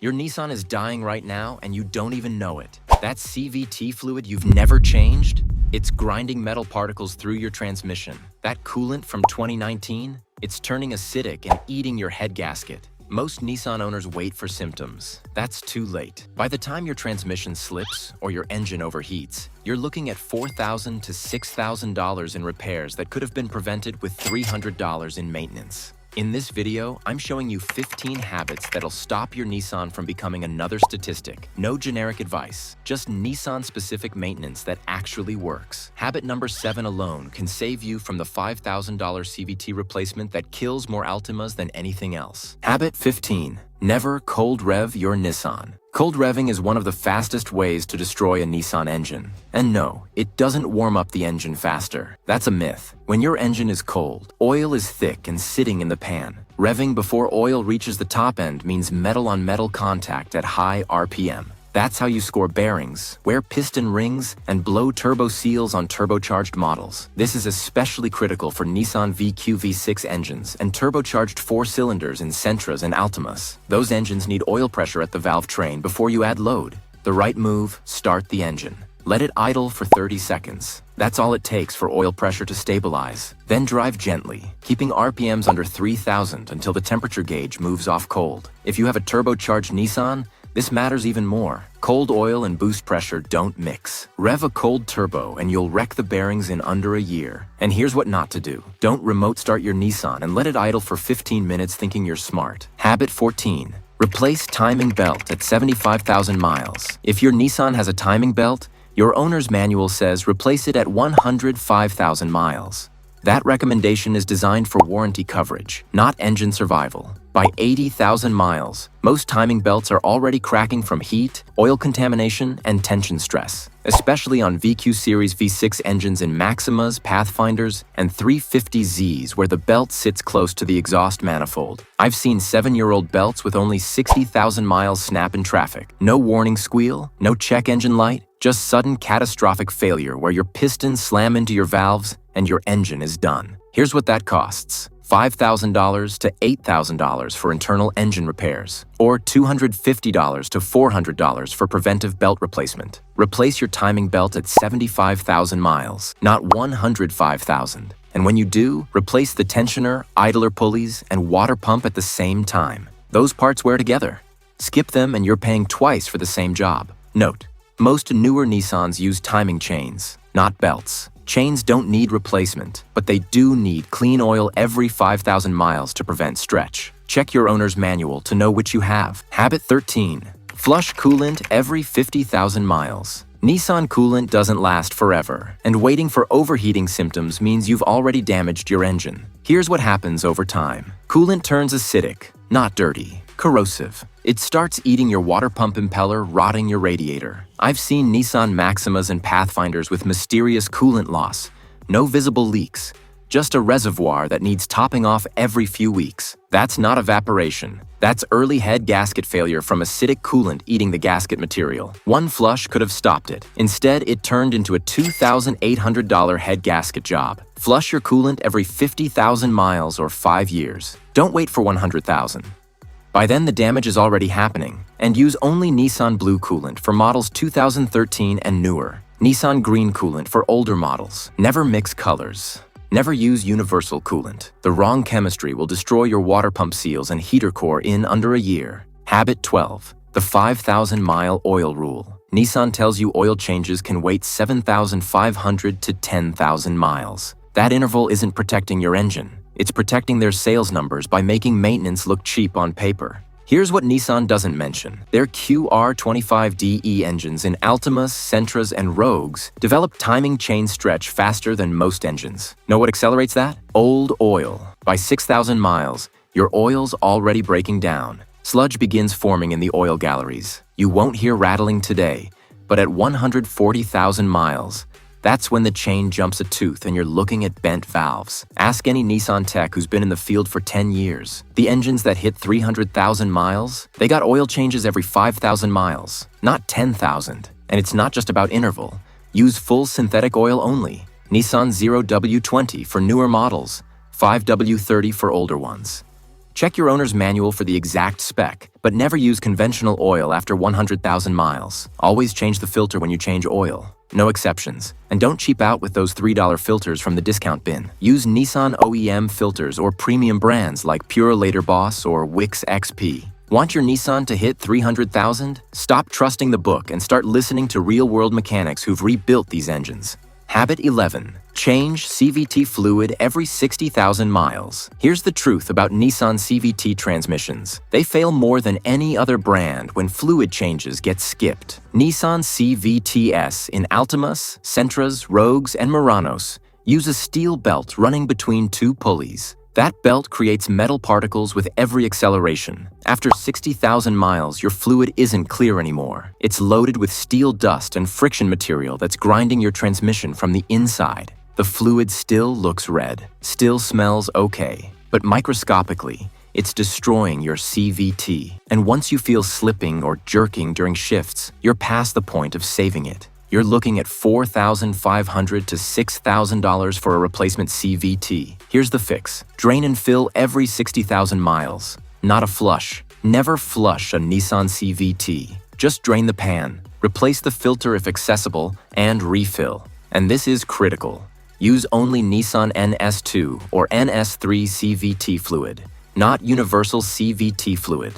Your Nissan is dying right now and you don't even know it. That CVT fluid you've never changed? It's grinding metal particles through your transmission. That coolant from 2019? It's turning acidic and eating your head gasket. Most Nissan owners wait for symptoms. That's too late. By the time your transmission slips or your engine overheats, you're looking at $4,000 to $6,000 in repairs that could have been prevented with $300 in maintenance. In this video, I'm showing you 15 habits that'll stop your Nissan from becoming another statistic. No generic advice, just Nissan-specific maintenance that actually works. Habit number 7 alone can save you from the $5,000 CVT replacement that kills more Altimas than anything else. Habit 15. Never cold rev your Nissan. Cold revving is one of the fastest ways to destroy a Nissan engine. And no, it doesn't warm up the engine faster. That's a myth. When your engine is cold, oil is thick and sitting in the pan. Revving before oil reaches the top end means metal-on-metal contact at high RPM. That's how you score bearings, wear piston rings, and blow turbo seals on turbocharged models. This is especially critical for Nissan VQ V6 engines and turbocharged 4-cylinders in Sentras and Altimas. Those engines need oil pressure at the valve train before you add load. The right move, start the engine. Let it idle for 30 seconds. That's all it takes for oil pressure to stabilize. Then drive gently, keeping RPMs under 3,000 until the temperature gauge moves off cold. If you have a turbocharged Nissan, this matters even more. Cold oil and boost pressure don't mix. Rev a cold turbo and you'll wreck the bearings in under a year. And here's what not to do. Don't remote start your Nissan and let it idle for 15 minutes thinking you're smart. Habit 14. Replace timing belt at 75,000 miles. If your Nissan has a timing belt, your owner's manual says replace it at 105,000 miles. That recommendation is designed for warranty coverage, not engine survival. By 80,000 miles, most timing belts are already cracking from heat, oil contamination, and tension stress, especially on VQ Series V6 engines in Maximas, Pathfinders, and 350Zs where the belt sits close to the exhaust manifold. I've seen 7-year-old belts with only 60,000 miles snap in traffic. No warning squeal, no check engine light, just sudden catastrophic failure where your pistons slam into your valves and your engine is done. Here's what that costs. $5,000 to $8,000 for internal engine repairs, or $250 to $400 for preventive belt replacement. Replace your timing belt at 75,000 miles, not 105,000. And when you do, replace the tensioner, idler pulleys, and water pump at the same time. Those parts wear together. Skip them and you're paying twice for the same job. Note: most newer Nissans use timing chains, not belts. Chains don't need replacement, but they do need clean oil every 5,000 miles to prevent stretch. Check your owner's manual to know which you have. Habit 13. Flush coolant every 50,000 miles. Nissan coolant doesn't last forever, and waiting for overheating symptoms means you've already damaged your engine. Here's what happens over time. Coolant turns acidic, not dirty, corrosive. It starts eating your water pump impeller, rotting your radiator. I've seen Nissan Maximas and Pathfinders with mysterious coolant loss. No visible leaks, just a reservoir that needs topping off every few weeks. That's not evaporation. That's early head gasket failure from acidic coolant eating the gasket material. One flush could have stopped it. Instead, it turned into a $2,800 head gasket job. Flush your coolant every 50,000 miles or 5 years. Don't wait for 100,000. By then, the damage is already happening. And use only Nissan Blue coolant for models 2013 and newer. Nissan Green coolant for older models. Never mix colors. Never use universal coolant. The wrong chemistry will destroy your water pump seals and heater core in under a year. Habit 12. The 5,000-mile oil rule. Nissan tells you oil changes can wait 7,500 to 10,000 miles. That interval isn't protecting your engine. It's protecting their sales numbers by making maintenance look cheap on paper. Here's what Nissan doesn't mention. Their QR25DE engines in Altimas, Sentras, and Rogues develop timing chain stretch faster than most engines. Know what accelerates that? Old oil. By 6,000 miles, your oil's already breaking down. Sludge begins forming in the oil galleries. You won't hear rattling today, but at 140,000 miles, that's when the chain jumps a tooth and you're looking at bent valves. Ask any Nissan tech who's been in the field for 10 years. The engines that hit 300,000 miles, they got oil changes every 5,000 miles, not 10,000. And it's not just about interval. Use full synthetic oil only. Nissan 0W20 for newer models, 5W30 for older ones. Check your owner's manual for the exact spec, But never use conventional oil after 100,000 miles. Always change the filter when you change oil. No exceptions. And don't cheap out with those $3 filters from the discount bin. Use Nissan OEM filters or premium brands like Pure Later Boss or Wix XP. Want your Nissan to hit 300,000? Stop trusting the book and start listening to real-world mechanics who've rebuilt these engines. Habit 11. Change CVT fluid every 60,000 miles. Here's the truth about Nissan CVT transmissions. They fail more than any other brand when fluid changes get skipped. Nissan CVTs in Altimas, Sentras, Rogues, and Muranos use a steel belt running between two pulleys. That belt creates metal particles with every acceleration. After 60,000 miles, your fluid isn't clear anymore. It's loaded with steel dust and friction material that's grinding your transmission from the inside. The fluid still looks red, still smells okay, but microscopically, it's destroying your CVT. And once you feel slipping or jerking during shifts, you're past the point of saving it. You're looking at $4,500 to $6,000 for a replacement CVT. Here's the fix. Drain and fill every 60,000 miles. Not a flush. Never flush a Nissan CVT. Just drain the pan, replace the filter if accessible, and refill. And this is critical. Use only Nissan NS2 or NS3 CVT fluid, not universal CVT fluid.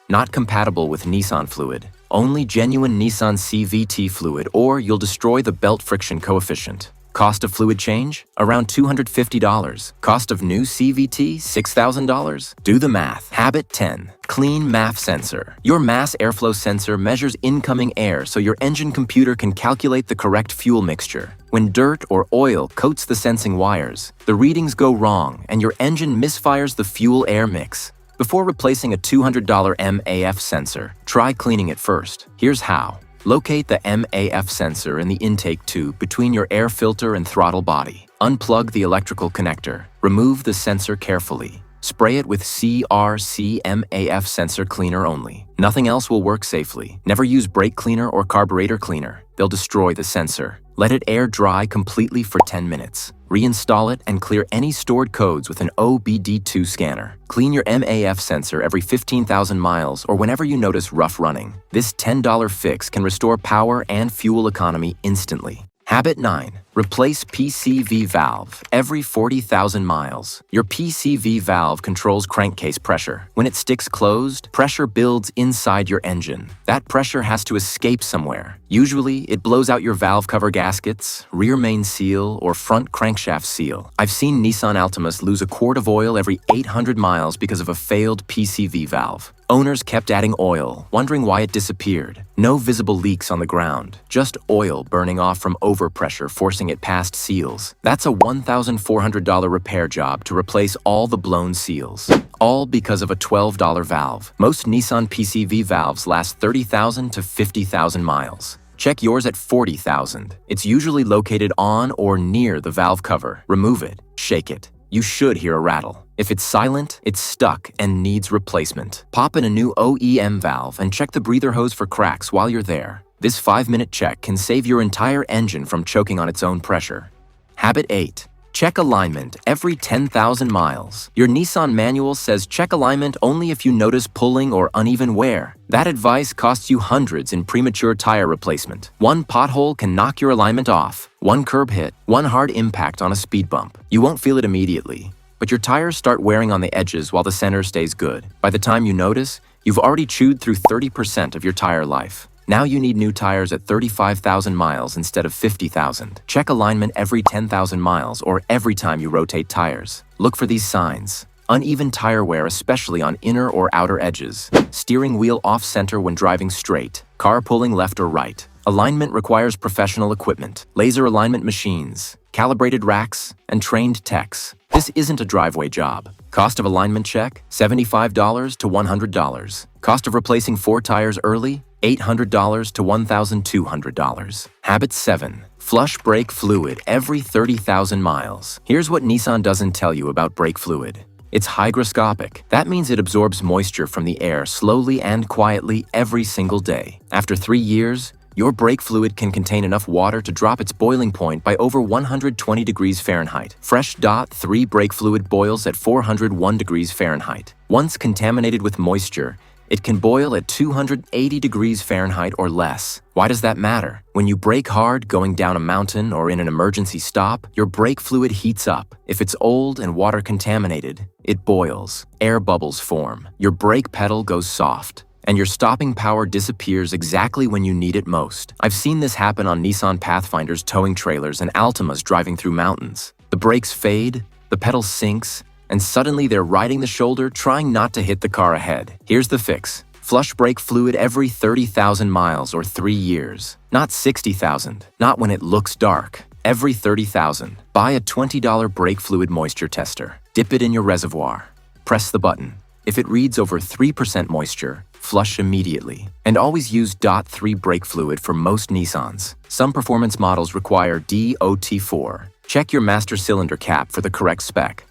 Not compatible with Nissan fluid. Only genuine Nissan CVT fluid or you'll destroy the belt friction coefficient. Cost of fluid change? Around $250. Cost of new CVT? $6,000? Do the math. Habit 10. Clean MAF sensor. Your mass airflow sensor measures incoming air so your engine computer can calculate the correct fuel mixture. When dirt or oil coats the sensing wires, the readings go wrong and your engine misfires the fuel-air mix. Before replacing a $200 MAF sensor, try cleaning it first. Here's how. Locate the MAF sensor in the intake tube between your air filter and throttle body. Unplug the electrical connector. Remove the sensor carefully. Spray it with CRC MAF sensor cleaner only. Nothing else will work safely. Never use brake cleaner or carburetor cleaner. They'll destroy the sensor. Let it air dry completely for 10 minutes. Reinstall it and clear any stored codes with an OBD2 scanner. Clean your MAF sensor every 15,000 miles or whenever you notice rough running. This $10 fix can restore power and fuel economy instantly. Habit 9. Replace PCV valve every 40,000 miles. Your PCV valve controls crankcase pressure. When it sticks closed, pressure builds inside your engine. That pressure has to escape somewhere. Usually, it blows out your valve cover gaskets, rear main seal, or front crankshaft seal. I've seen Nissan Altimas lose a quart of oil every 800 miles because of a failed PCV valve. Owners kept adding oil, wondering why it disappeared. No visible leaks on the ground, just oil burning off from overpressure forcing it past seals. That's a $1,400 repair job to replace all the blown seals. All because of a $12 valve. Most Nissan PCV valves last 30,000 to 50,000 miles. Check yours at 40,000. It's usually located on or near the valve cover. Remove it, shake it. You should hear a rattle. If it's silent, it's stuck and needs replacement. Pop in a new OEM valve and check the breather hose for cracks while you're there. This 5-minute check can save your entire engine from choking on its own pressure. Habit 8. Check alignment every 10,000 miles. Your Nissan manual says check alignment only if you notice pulling or uneven wear. That advice costs you hundreds in premature tire replacement. One pothole can knock your alignment off. One curb hit, one hard impact on a speed bump. You won't feel it immediately, but your tires start wearing on the edges while the center stays good. By the time you notice, you've already chewed through 30% of your tire life. Now you need new tires at 35,000 miles instead of 50,000. Check alignment every 10,000 miles or every time you rotate tires. Look for these signs. Uneven tire wear, especially on inner or outer edges. Steering wheel off-center when driving straight. Car pulling left or right. Alignment requires professional equipment, laser alignment machines, calibrated racks, and trained techs. This isn't a driveway job. Cost of alignment check, $75 to $100. Cost of replacing 4 tires early, $800 to $1,200. Habit 7. Flush brake fluid every 30,000 miles. Here's what Nissan doesn't tell you about brake fluid. It's hygroscopic. That means it absorbs moisture from the air slowly and quietly every single day. After 3 years, your brake fluid can contain enough water to drop its boiling point by over 120 degrees Fahrenheit. Fresh .3 brake fluid boils at 401 degrees Fahrenheit. Once contaminated with moisture, It can boil at 280 degrees Fahrenheit or less. Why does that matter? When you brake hard going down a mountain or in an emergency stop, your brake fluid heats up. If it's old and water contaminated, it boils. Air bubbles form. Your brake pedal goes soft, and your stopping power disappears exactly when you need it most. I've seen this happen on Nissan Pathfinders towing trailers and Altimas driving through mountains. The brakes fade, the pedal sinks, and suddenly they're riding the shoulder trying not to hit the car ahead. Here's the fix. Flush brake fluid every 30,000 miles or 3 years. Not 60,000. Not when it looks dark. Every 30,000. Buy a $20 brake fluid moisture tester. Dip it in your reservoir. Press the button. If it reads over 3% moisture, flush immediately. And always use DOT3 brake fluid for most Nissans. Some performance models require DOT4. Check your master cylinder cap for the correct spec.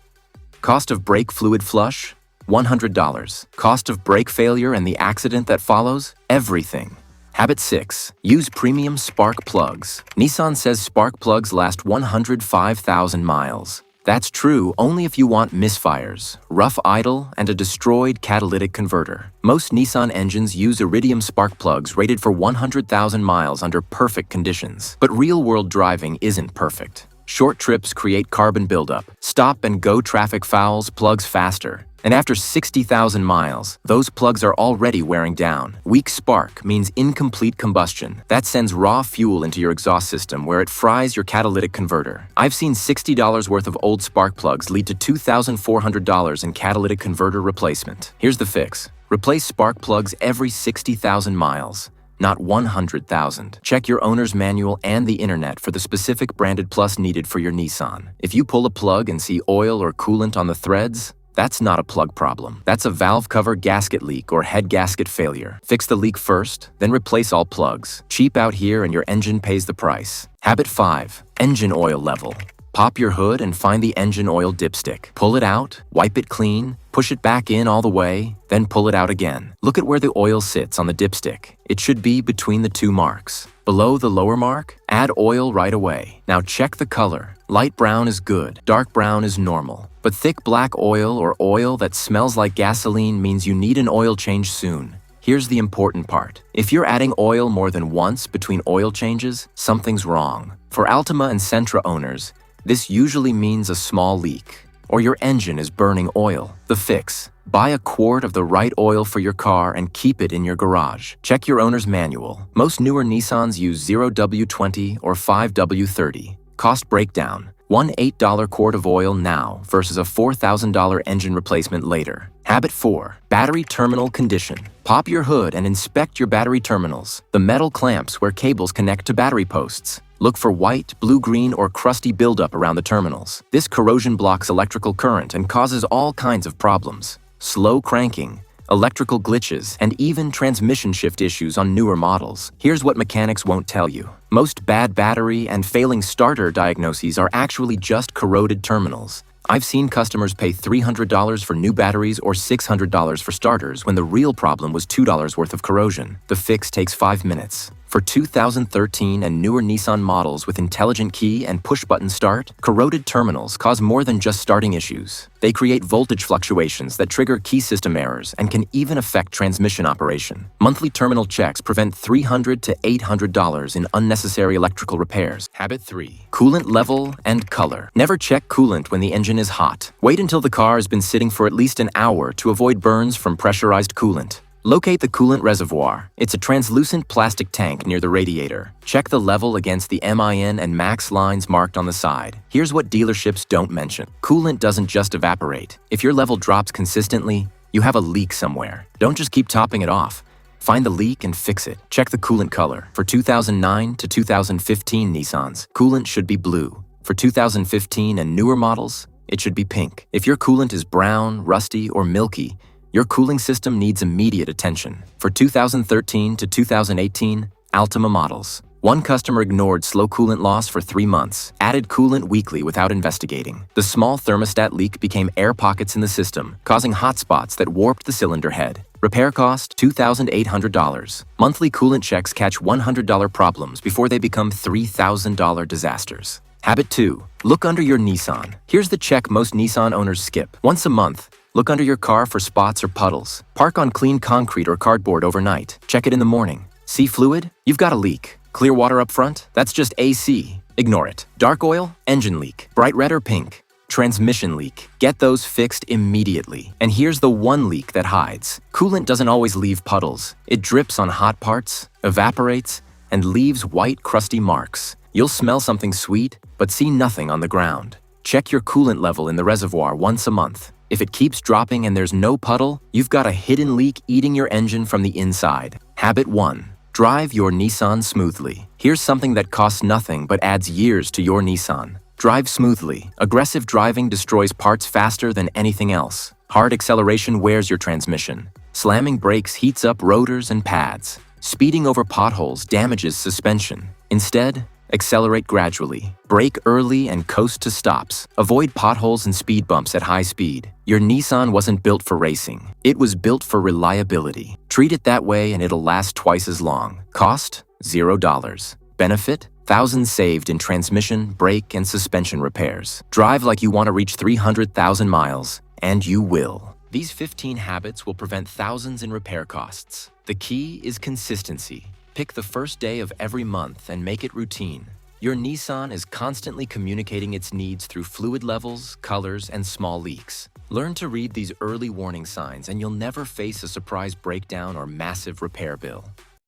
Cost of brake fluid flush? $100. Cost of brake failure and the accident that follows? Everything. Habit 6. Use premium spark plugs. Nissan says spark plugs last 105,000 miles. That's true only if you want misfires, rough idle, and a destroyed catalytic converter. Most Nissan engines use iridium spark plugs rated for 100,000 miles under perfect conditions. But real-world driving isn't perfect. Short trips create carbon buildup. Stop-and-go traffic fouls plugs faster. And after 60,000 miles, those plugs are already wearing down. Weak spark means incomplete combustion. That sends raw fuel into your exhaust system where it fries your catalytic converter. I've seen $60 worth of old spark plugs lead to $2,400 in catalytic converter replacement. Here's the fix. Replace spark plugs every 60,000 miles. Not 100,000. Check your owner's manual and the internet for the specific branded plus needed for your Nissan. If you pull a plug and see oil or coolant on the threads, that's not a plug problem. That's a valve cover gasket leak or head gasket failure. Fix the leak first, then replace all plugs. Cheap out here and your engine pays the price. Habit 5. Engine oil level. Pop your hood and find the engine oil dipstick. Pull it out, wipe it clean, push it back in all the way, then pull it out again. Look at where the oil sits on the dipstick. It should be between the two marks. Below the lower mark, add oil right away. Now check the color. Light brown is good, dark brown is normal. But thick black oil or oil that smells like gasoline means you need an oil change soon. Here's the important part. If you're adding oil more than once between oil changes, something's wrong. For Altima and Sentra owners, this usually means a small leak, or your engine is burning oil. The fix: buy a quart of the right oil for your car and keep it in your garage. Check your owner's manual. Most newer Nissans use 0W20 or 5W30. Cost breakdown: one $8 quart of oil now versus a $4,000 engine replacement later. Habit 4. Battery terminal condition. Pop your hood and inspect your battery terminals, the metal clamps where cables connect to battery posts. Look for white, blue-green, or crusty buildup around the terminals. This corrosion blocks electrical current and causes all kinds of problems. Slow cranking, electrical glitches, and even transmission shift issues on newer models. Here's what mechanics won't tell you. Most bad battery and failing starter diagnoses are actually just corroded terminals. I've seen customers pay $300 for new batteries or $600 for starters when the real problem was $2 worth of corrosion. The fix takes 5 minutes. For 2013 and newer Nissan models with intelligent key and push-button start, corroded terminals cause more than just starting issues. They create voltage fluctuations that trigger key system errors and can even affect transmission operation. Monthly terminal checks prevent $300 to $800 in unnecessary electrical repairs. Habit 3. Coolant level and color. Never check coolant when the engine is hot. Wait until the car has been sitting for at least an hour to avoid burns from pressurized coolant. Locate the coolant reservoir. It's a translucent plastic tank near the radiator. Check the level against the MIN and MAX lines marked on the side. Here's what dealerships don't mention. Coolant doesn't just evaporate. If your level drops consistently, you have a leak somewhere. Don't just keep topping it off. Find the leak and fix it. Check the coolant color. For 2009 to 2015 Nissans, coolant should be blue. For 2015 and newer models, it should be pink. If your coolant is brown, rusty, or milky, your cooling system needs immediate attention. For 2013 to 2018, Altima models. One customer ignored slow coolant loss for 3 months, added coolant weekly without investigating. The small thermostat leak became air pockets in the system, causing hot spots that warped the cylinder head. Repair cost $2,800. Monthly coolant checks catch $100 problems before they become $3,000 disasters. Habit 2. Look under your Nissan. Here's the check most Nissan owners skip. Once a month, Look under your car for spots or puddles. Park on clean concrete or cardboard overnight. Check it in the morning. See fluid? You've got a leak. Clear water up front? That's just AC. Ignore it. Dark oil? Engine leak. Bright red or pink? Transmission leak. Get those fixed immediately. And here's the one leak that hides. Coolant doesn't always leave puddles. It drips on hot parts, evaporates, and leaves white, crusty marks. You'll smell something sweet, but see nothing on the ground. Check your coolant level in the reservoir once a month. If it keeps dropping and there's no puddle, you've got a hidden leak eating your engine from the inside. Habit 1. Drive your Nissan smoothly. Here's something that costs nothing but adds years to your Nissan. Drive smoothly. Aggressive driving destroys parts faster than anything else. Hard acceleration wears your transmission. Slamming brakes heats up rotors and pads. Speeding over potholes damages suspension. Instead, accelerate gradually. Brake early and coast to stops. Avoid potholes and speed bumps at high speed. Your Nissan wasn't built for racing. It was built for reliability. Treat it that way and it'll last twice as long. Cost? $0. Benefit? Thousands saved in transmission, brake, and suspension repairs. Drive like you want to reach 300,000 miles, and you will. These 15 habits will prevent thousands in repair costs. The key is consistency. Pick the first day of every month and make it routine. Your Nissan is constantly communicating its needs through fluid levels, colors, and small leaks. Learn to read these early warning signs and you'll never face a surprise breakdown or massive repair bill.